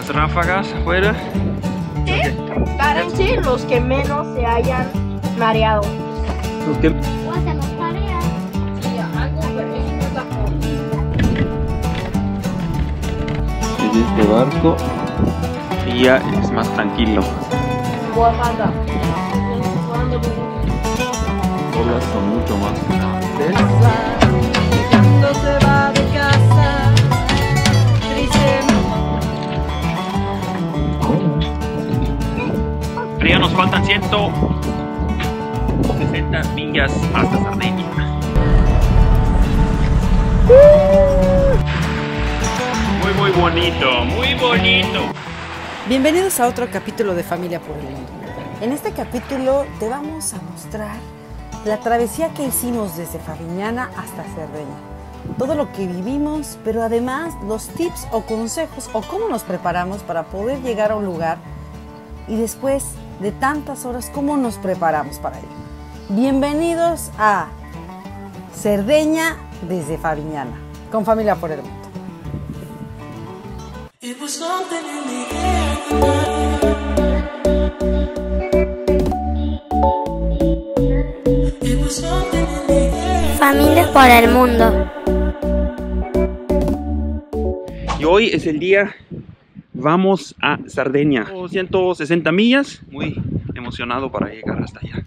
las ráfagas afuera. Párense los que menos se hayan mareado. Los que... Hacemos tarea. En este barco y ya es más tranquilo. Oaxaca. Olas son mucho más grandes. Cuando se va de casa, Pero ya nos faltan 160 millas hasta Sardeña. Muy bonito, muy bonito. Bienvenidos a otro capítulo de Familia por el Mundo. En este capítulo te vamos a mostrar la travesía que hicimos desde Favignana hasta Cerdeña. Todo lo que vivimos, pero además los tips o consejos o cómo nos preparamos para poder llegar a un lugar y después de tantas horas, cómo nos preparamos para ello. Bienvenidos a Cerdeña desde Favignana, con Familia por el Mundo. Familia por el mundo. Y hoy es el día, vamos a Sardeña. 160 millas, muy emocionado para llegar hasta allá.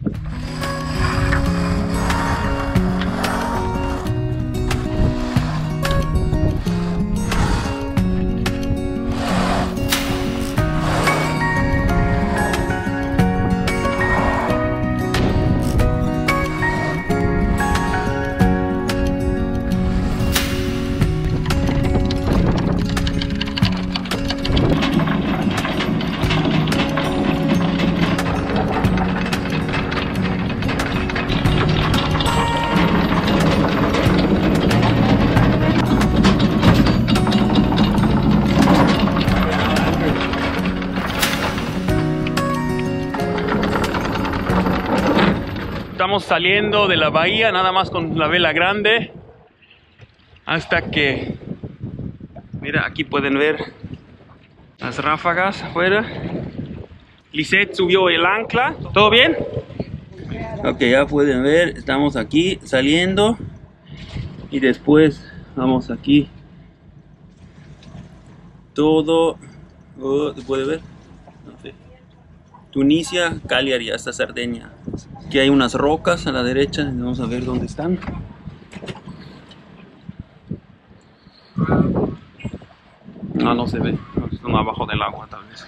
Estamos saliendo de la bahía nada más con la vela grande hasta que, mira, aquí pueden ver las ráfagas afuera. Lisette subió el ancla. ¿Todo bien? Ok, ya pueden ver, estamos aquí saliendo y después vamos aquí todo, ¿se puede ver? No sé. Tunisia, Cagliari hasta Sardeña. Aquí hay unas rocas a la derecha, vamos a ver dónde están. No se ve, están abajo del agua tal vez.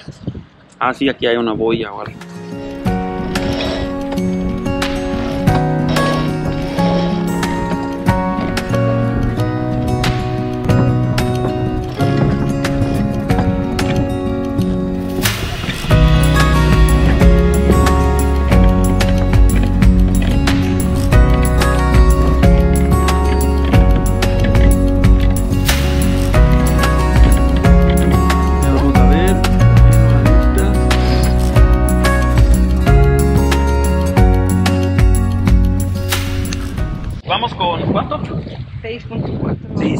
Ah, sí, aquí hay una boya o algo. Vamos con ¿cuánto? 6.4. Sí,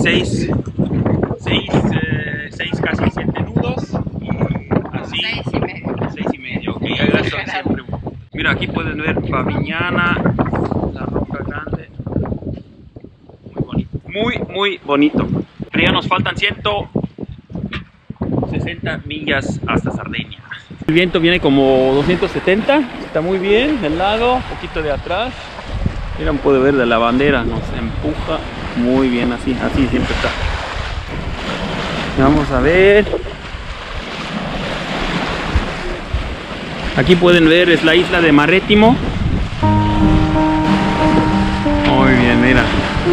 6 casi 7 nudos y así 6,5. Ok, gracias siempre. Mira, aquí pueden ver Favignana, la roca grande. Muy bonito. Muy bonito. Pero ya nos faltan 160 millas hasta Sardeña. El viento viene como 270, está muy bien, del lado, un poquito de atrás. Miren, puede ver de la bandera, nos empuja muy bien, así siempre está. Vamos a ver. Aquí pueden ver, es la isla de Marettimo. Muy bien, mira,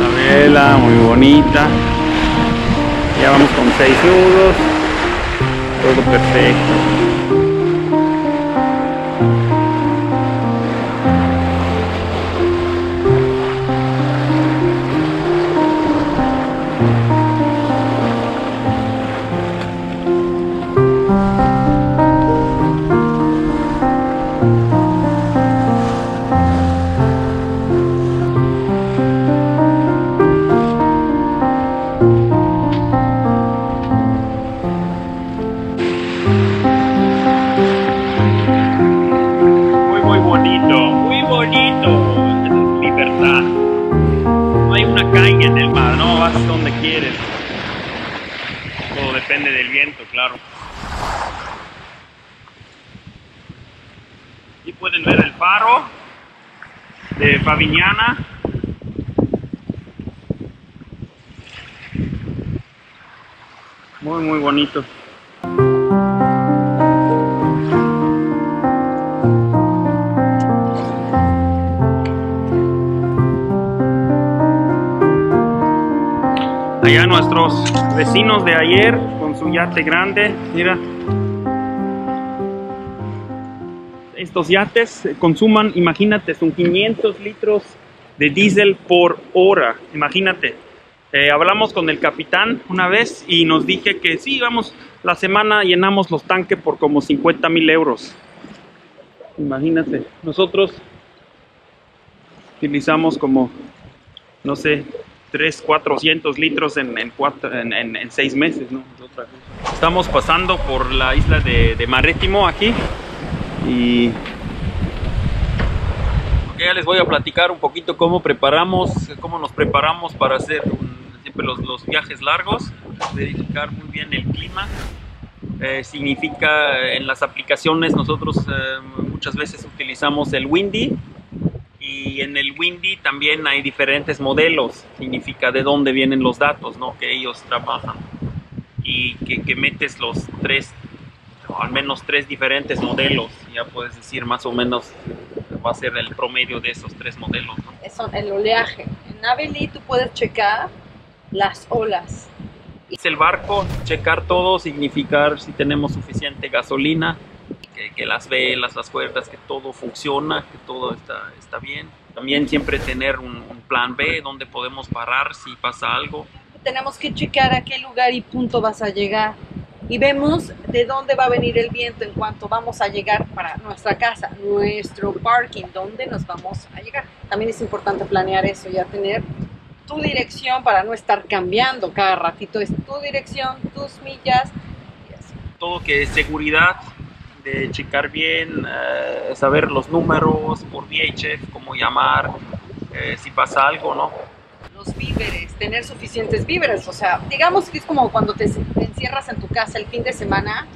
la vela, muy bonita. Ya vamos con 6 nudos, todo perfecto. donde quieres. Todo depende del viento, claro. Aquí pueden ver el faro de Favignana. Muy, muy bonito. Allá nuestros vecinos de ayer con su yate grande, mira. Estos yates consuman, imagínate, son 500 litros de diésel por hora, imagínate. Hablamos con el capitán una vez y nos dije que sí, vamos, la semana llenamos los tanques por como 50,000 euros. Imagínate, nosotros utilizamos como, no sé, 400 litros en 6 meses, ¿no? Estamos pasando por la isla de Marítimo aquí y ya les voy a platicar un poquito cómo nos preparamos para hacer siempre los viajes largos, verificar muy bien el clima. Significa en las aplicaciones nosotros muchas veces utilizamos el Windy. Y en el Windy también hay diferentes modelos, significa de dónde vienen los datos, ¿no? Que ellos trabajan. Y que metes los 3, o al menos 3 diferentes modelos, ya puedes decir más o menos va a ser el promedio de esos 3 modelos, ¿no? Eso, el oleaje. En Navely tú puedes checar las olas. Es el barco, checar todo, significar si tenemos suficiente gasolina, que las velas, las cuerdas, que todo funciona, que todo está bien. También siempre tener un plan B donde podemos parar si pasa algo. Tenemos que checar a qué lugar y punto vas a llegar. Y vemos de dónde va a venir el viento en cuanto vamos a llegar para nuestra casa, nuestro parking, dónde nos vamos a llegar. También es importante planear eso, ya tener tu dirección para no estar cambiando cada ratito. Es tu dirección, tus millas. Y así. Todo que es seguridad, de checar bien, saber los números por VHF, cómo llamar, si pasa algo, ¿no? Los víveres, tener suficientes víveres, o sea, digamos que es como cuando te encierras en tu casa el fin de semana.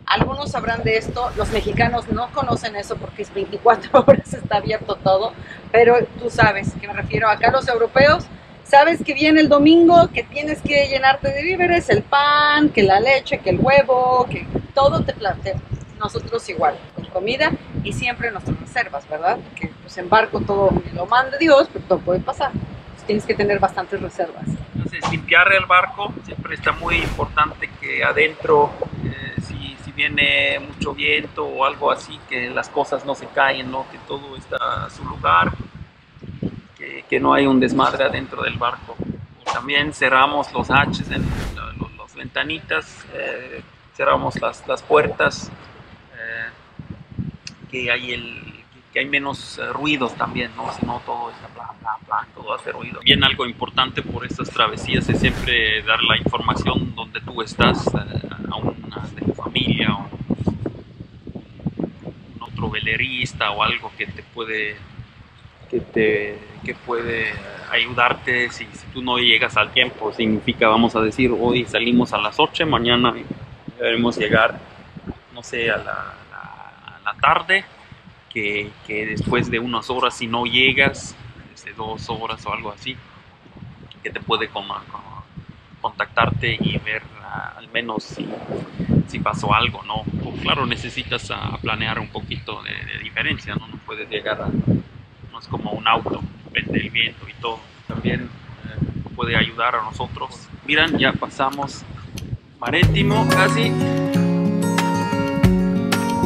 Algunos sabrán de esto, los mexicanos no conocen eso porque es 24 horas, está abierto todo, pero tú sabes que me refiero. Acá los europeos, sabes que viene el domingo, que tienes que llenarte de víveres, el pan, que la leche, que el huevo, que todo te plantea. Nosotros igual, con comida y siempre nuestras reservas, ¿verdad? Que pues en barco todo lo manda Dios, pero todo puede pasar. Entonces, tienes que tener bastantes reservas. Entonces, limpiar el barco, siempre está muy importante que adentro, si viene mucho viento o algo así, que las cosas no se caen, ¿no? Que todo está a su lugar, que no hay un desmadre adentro del barco. También cerramos los hatches, las ventanitas, cerramos las puertas. Que hay menos ruidos también, ¿no? Si no todo está todo hace ruido. Bien, algo importante por estas travesías es siempre dar la información donde tú estás a una de tu familia o un otro velerista o algo que puede ayudarte si tú no llegas al tiempo. Significa, vamos a decir, hoy salimos a las 8, mañana deberemos llegar, no sé, a la tarde, que después de unas horas, si no llegas, desde 2 horas o algo así, que te puede contactarte y ver al menos si pasó algo, ¿no? O, claro, necesitas planear un poquito de diferencia, ¿no? No puedes llegar no es como un auto, depende del viento y todo. También puede ayudar a nosotros. Miran, ya pasamos Marítimo casi.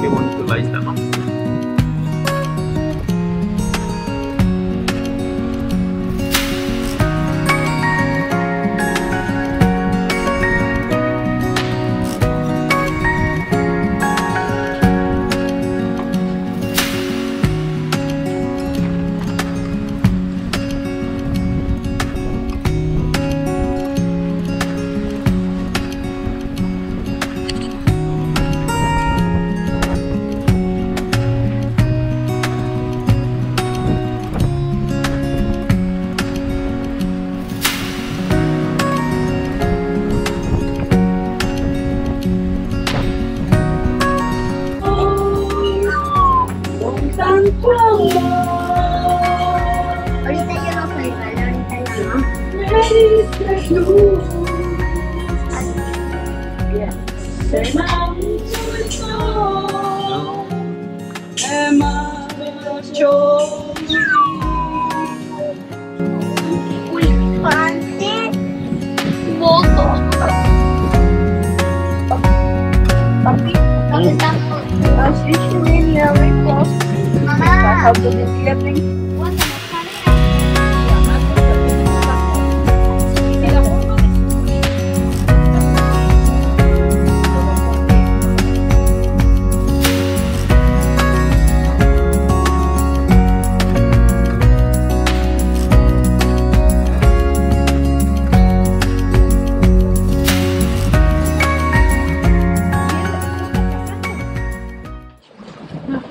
Qué bonito la isla, ¿no? Elefante. Moto. Papi, ¿dónde estamos? Así se viene a ver cosas. Mamá. ¿Cuándo nos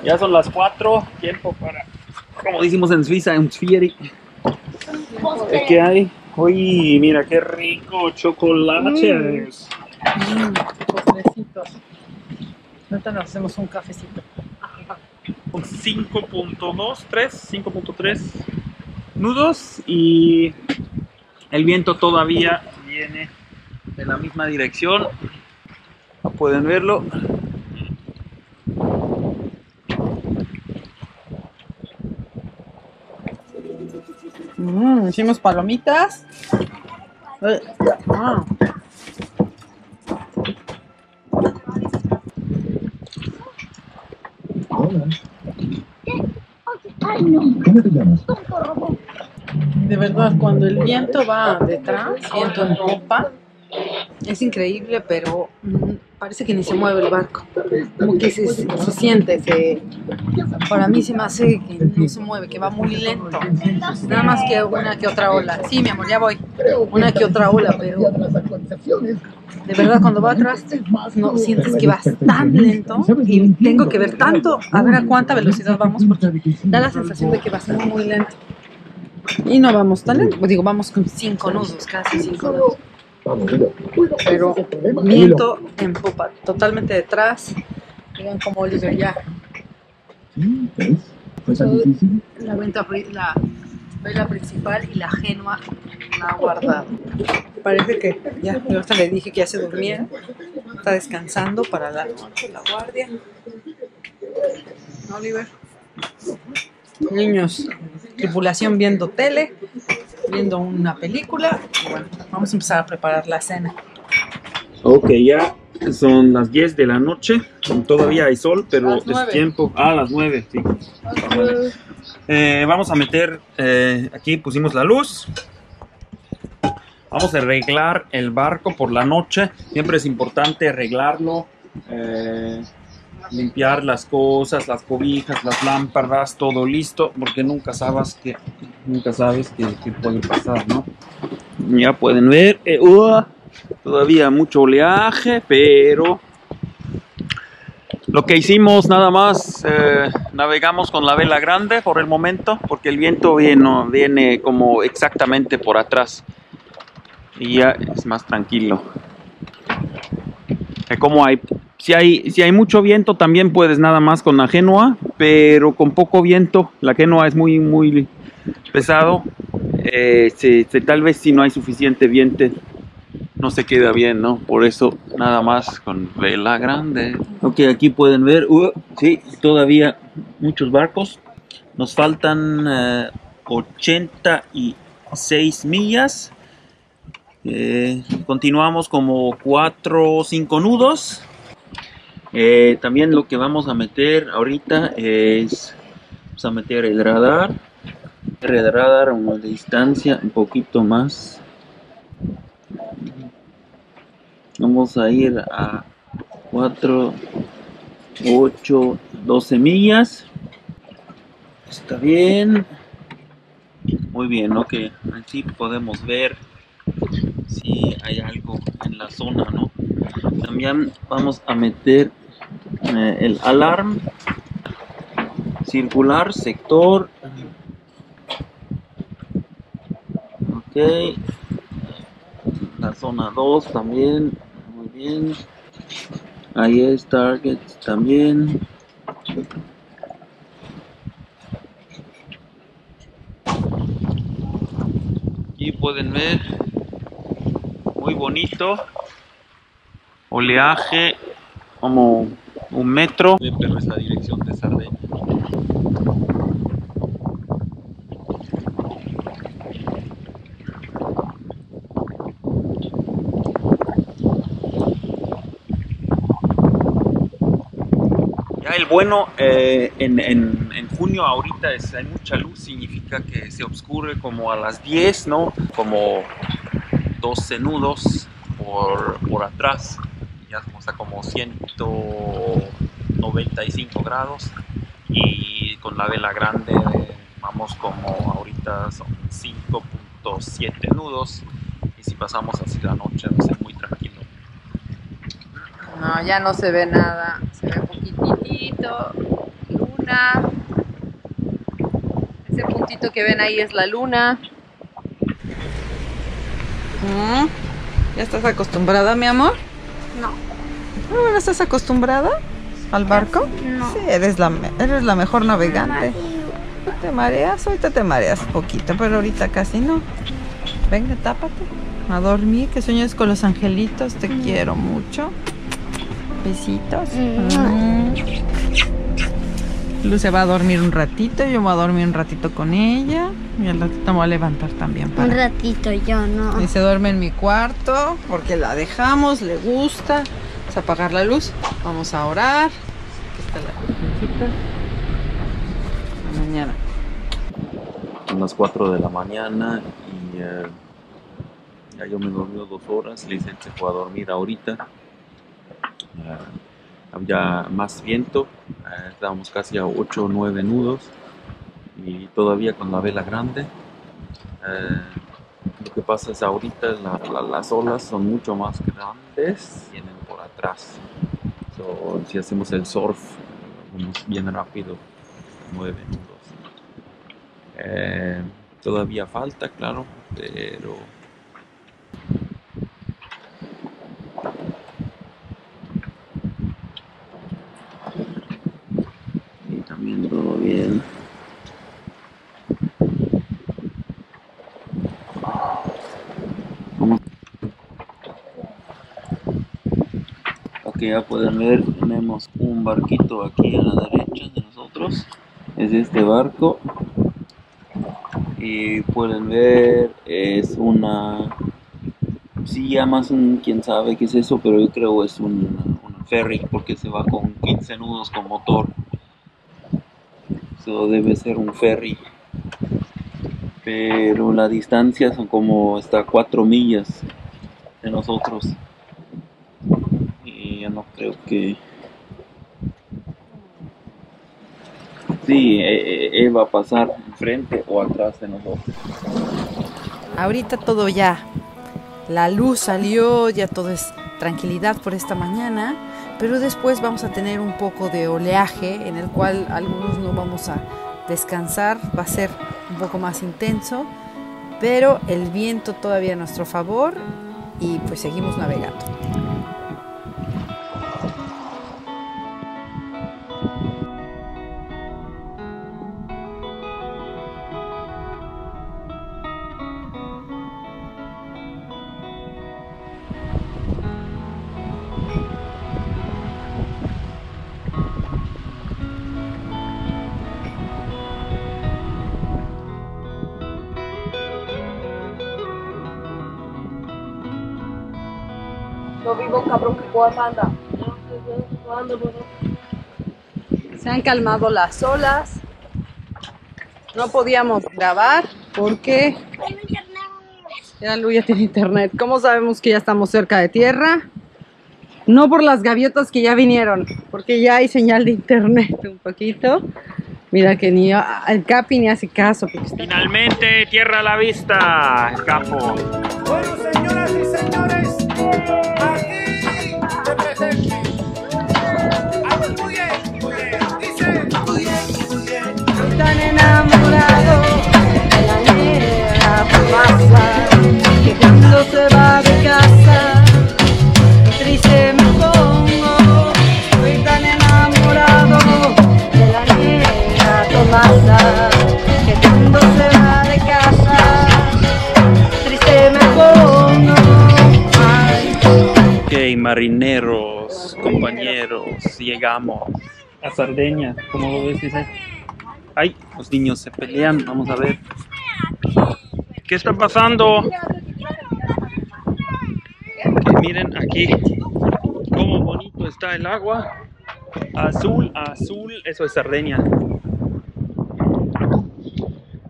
Ya son las 4, tiempo para, como decimos en Suiza, un Zvieri. ¿Qué hay? Uy, mira qué rico chocolates. Postrecitos. Ahorita nos hacemos un cafecito. Con 5.3 nudos y el viento todavía viene de la misma dirección. No pueden verlo. Hicimos palomitas. Ah. Ay, no. ¿Cómo te llamas? De verdad, cuando el viento va detrás, viento en popa, es increíble, pero parece que ni se mueve el barco. Como que se siente, para mí se me hace que no se mueve, que va muy lento. Nada más que una que otra ola. Sí, mi amor, ya voy. Una que otra ola, pero de verdad cuando va atrás no sientes que vas tan lento y tengo que ver tanto a ver a cuánta velocidad vamos porque da la sensación de que vas muy, muy lento. Y no vamos tan lento, digo, vamos con 5 nudos, casi 5 nudos. Pero viento en popa, totalmente detrás. Miren cómo Oliver ya. ¿Fue tan difícil? La vela principal y la Genoa la ha guardado. Parece que ya, yo ahorita le dije que ya se durmiera. Está descansando para la guardia. Oliver. Niños, tripulación viendo tele, viendo una película. Y bueno, vamos a empezar a preparar la cena. Ok, ya son las 10 de la noche. Todavía hay sol, pero Las 9. es tiempo. Ah, las 9, sí. Vamos a meter, aquí pusimos la luz. Vamos a arreglar el barco por la noche. Siempre es importante arreglarlo. Limpiar las cosas, las cobijas, las lámparas, todo listo, porque nunca sabes qué puede pasar, ¿no? Ya pueden ver, todavía mucho oleaje, pero lo que hicimos nada más, navegamos con la vela grande por el momento, porque el viento viene como exactamente por atrás y ya es más tranquilo. Como si hay mucho viento también puedes nada más con la Genoa, pero con poco viento, la Genoa es muy, muy pesado, tal vez si no hay suficiente viento no se queda bien, ¿no? Por eso nada más con vela grande. Ok, aquí pueden ver, sí, todavía muchos barcos, nos faltan 86 millas. Continuamos como 4 o 5 nudos. También lo que vamos a meter ahorita es vamos a meter el radar a una distancia un poquito más. Vamos a ir a 4, 8, 12 millas. Está bien, muy bien, ok, así podemos ver si hay algo en la zona, ¿no? También vamos a meter el alarm circular sector. Ok, la zona 2 también, muy bien. Ahí es target también. Aquí pueden ver, muy bonito, oleaje como 1 metro, pero es la dirección de Cerdeña. Ya el bueno, en junio ahorita hay mucha luz, significa que se oscure como a las 10, ¿no? Como 12 nudos por atrás. Ya estamos a como 195 grados y con la vela grande vamos como ahorita son 5.7 nudos y si pasamos así la noche va a ser muy tranquilo. No, ya no se ve nada. Se ve poquitito. Luna. Ese puntito que ven ahí es la luna. ¿Ya estás acostumbrada, mi amor? No. ¿No estás acostumbrada al barco? No. Sí, eres la mejor navegante. ¿Te mareas? Ahorita te mareas un poquito, pero ahorita casi no. Venga, tápate. A dormir, que sueñes con los angelitos. Te quiero mucho. Besitos. Luz se va a dormir un ratito. Yo me voy a dormir un ratito con ella. Y al ratito me voy a levantar también. Un ratito yo, no. Y se duerme en mi cuarto porque la dejamos, le gusta. Vamos a apagar la luz. Vamos a orar. Aquí está la virgencita. Mañana. Son las 4 de la mañana y ya yo me dormí 2 horas. Lizeth se fue a dormir ahorita. Había más viento, estábamos casi a 8 o 9 nudos y todavía con la vela grande. Lo que pasa es ahorita las olas son mucho más grandes, vienen por atrás. Si hacemos el surf, vamos bien rápido, 9 nudos. Todavía falta, claro, pero también todo bien. Aquí ya pueden ver, tenemos un barquito aquí a la derecha de nosotros. Es este barco. Y pueden ver, es una... Sí, llamas quién sabe qué es eso, pero yo creo es un ferry porque se va con 15 nudos con motor. Eso debe ser un ferry, pero la distancia son como hasta 4 millas de nosotros y yo no creo que sí, va a pasar enfrente o atrás de nosotros. Ahorita todo ya, la luz salió, ya todo es tranquilidad por esta mañana. Pero después vamos a tener un poco de oleaje en el cual algunos no vamos a descansar, va a ser un poco más intenso, pero el viento todavía a nuestro favor y pues seguimos navegando. Yo vivo cabrón que puedo andar. Se han calmado las olas, no podíamos grabar porque ya Lu ya tiene internet. ¿Cómo sabemos que ya estamos cerca de tierra? No por las gaviotas que ya vinieron, porque ya hay señal de internet un poquito. Mira que ni el Capi ni hace caso. Finalmente, tierra a la vista, Capo. Bueno, señoras y señores, aquí se presenta. Muy bien, dice. Muy bien. Tan enamorado de la negra pasa, que cuando se va de casa triste me pongo. Estoy tan enamorado de la negra Tomasa, que cuando se va de casa triste me pongo. Ay. Ok, marineros, compañeros. pero llegamos a Cerdeña. ¿Cómo lo ves, dice? Ay, los niños se pelean. Vamos a ver. ¿Qué está pasando? Que miren aquí cómo bonito está el agua. Azul, azul. Eso es Cerdeña.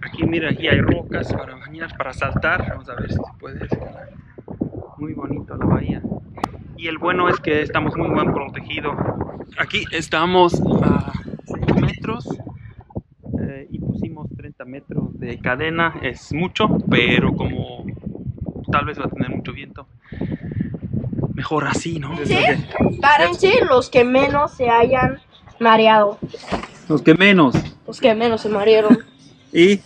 Aquí, mira, aquí hay rocas para bañar, para saltar. Vamos a ver si se puede escalar. Muy bonito la bahía. Y el bueno es que estamos muy bien protegidos. Aquí estamos a 6 metros y pusimos 30 metros de cadena. Es mucho, pero como tal vez va a tener mucho viento, mejor así, ¿no? Sí, párense los que menos se hayan mareado. Los que menos. Los que menos se marearon. Y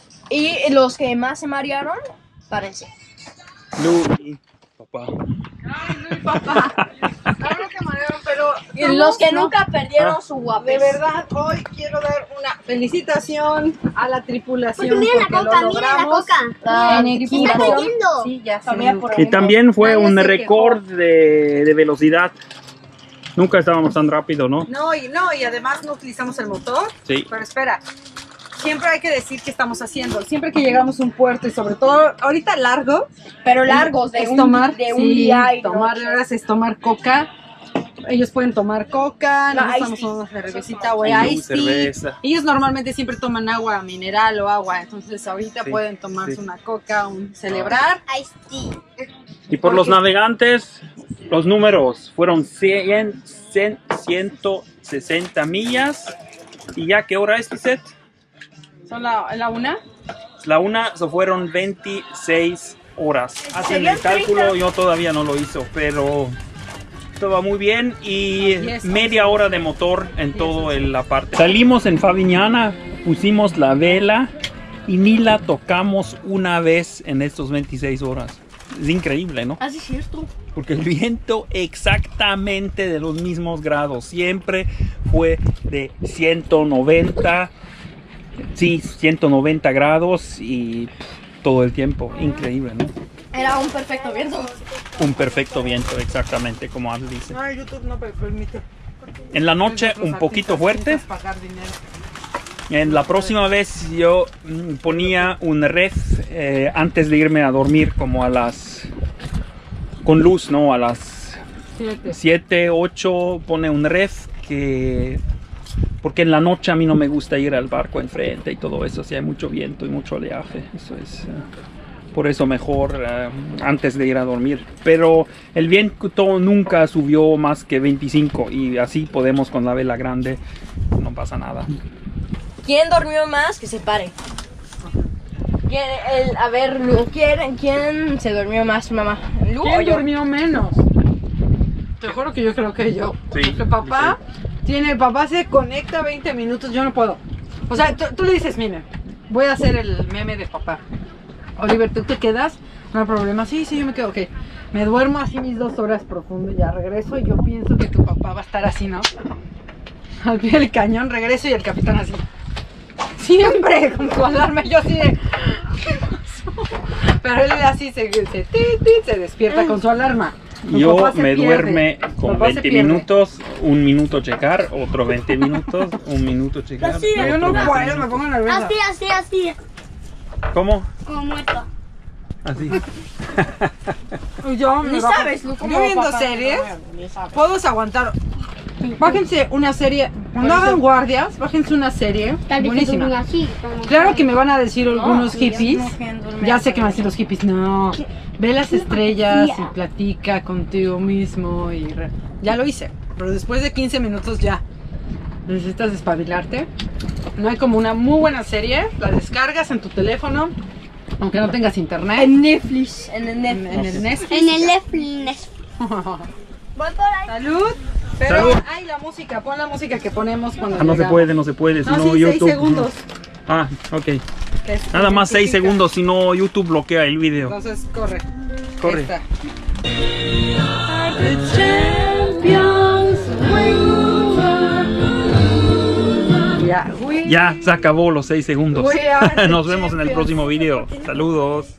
los que más se marearon, párense. Lu y papá. Y los que nunca perdieron su guapés. De verdad, hoy quiero dar una felicitación a la tripulación. Porque miren la porque coca, lo miren la logramos. coca. En Se equipo. está cayendo. Sí, ya sé. También por Y también fue Nadie un se récord de velocidad. Nunca estábamos tan rápido, ¿no? No, y además no utilizamos el motor. Sí. Pero espera, siempre hay que decir qué estamos haciendo. Siempre que llegamos a un puerto y sobre todo ahorita largo, Pero largos, de es un, tomar, de un sí, día y tomar noche. horas es tomar coca. Ellos pueden tomar coca, No, nosotros iced estamos tea. tomando cervecita o Y iced tea. cerveza. Ellos normalmente siempre toman agua mineral o agua, entonces ahorita Sí, pueden tomarse sí. una coca, celebrar. Iced tea. Y por los navegantes, los números fueron 160 millas. ¿Y ya qué hora es, Lisette? ¿Son la una? La una, so fueron 26 horas. Hacen Serían el cálculo, 30. yo todavía no lo hizo, pero todo va muy bien. Y 10, media hora de motor en todo la parte. Salimos en Favignana, pusimos la vela y ni la tocamos una vez en estos 26 horas. Es increíble, ¿no? Así es cierto. Porque el viento exactamente de los mismos grados. Siempre fue de 190, sí, 190 grados y todo el tiempo. Increíble, ¿no? Era un perfecto viento. Un perfecto viento, exactamente como Al dice. No, YouTube no me permite. En la noche un poquito fuerte. Pagar dinero. En la próxima vez yo ponía un ref antes de irme a dormir como a las... con luz, ¿no? A las 7, 8 pone un ref que... porque en la noche a mí no me gusta ir al barco enfrente y todo eso, si hay mucho viento y mucho oleaje, eso es... por eso mejor antes de ir a dormir. Pero el viento nunca subió más que 25 y así podemos con la vela grande, no pasa nada. ¿Quién durmió más? Que se pare. A ver, Lu, ¿quién se durmió más, mamá? ¿Lu o ¿Quién yo? durmió menos? Te juro que yo creo que yo. Sí, Porque papá papá se conecta 20 minutos, yo no puedo. O sea, tú le dices, mire, voy a hacer el meme de papá. Oliver, ¿tú te quedas? No hay problema. Sí, yo me quedo, ok. Me duermo así mis 2 horas profundo y ya regreso y yo pienso que tu papá va a estar así, ¿no? Al pie del cañón, regreso y el capitán así. Siempre con su alarma, yo así de... ¿qué pasó? Pero él así se despierta con su alarma. Tu Yo papá se me pierde. duerme con Papá se 20 pierde. minutos, un minuto checar, otro 20 minutos, un minuto checar. Así, otro Yo no 20 puedo, me minutos. pongo nerviosa. Así. ¿Cómo? Como muerto. Así. Yo Ni me bajo. sabes, Lu, cómo Yo viendo papá series, ni sabes. puedo aguantar. Bájense una serie, cuando hagan guardias, bájense una serie Tal vez se buenísima. durmió así. como- Claro que me van a decir algunos mira, hippies. no, que duerme Ya así. sé que me van a decir los hippies, no. Ve las estrellas y platica contigo mismo. Ya lo hice, pero después de 15 minutos ya necesitas despabilarte. No hay como una muy buena serie, la descargas en tu teléfono, aunque no tengas internet. En Netflix. En el En Netflix. el Netflix. En el Netflix. Voy por ahí. Salud. Pero Salud. hay la música, pon la música que ponemos cuando Ah, no se llegamos. puede, no se puede, si No, no, sí, 6 YouTube. segundos. Ah, ok. que Nada más 6 identifica. segundos, si no YouTube bloquea el video. Entonces corre. Corre. Esta. Ya, Ya, se acabó los 6 segundos. We are the Nos vemos en el champions. próximo video. Saludos.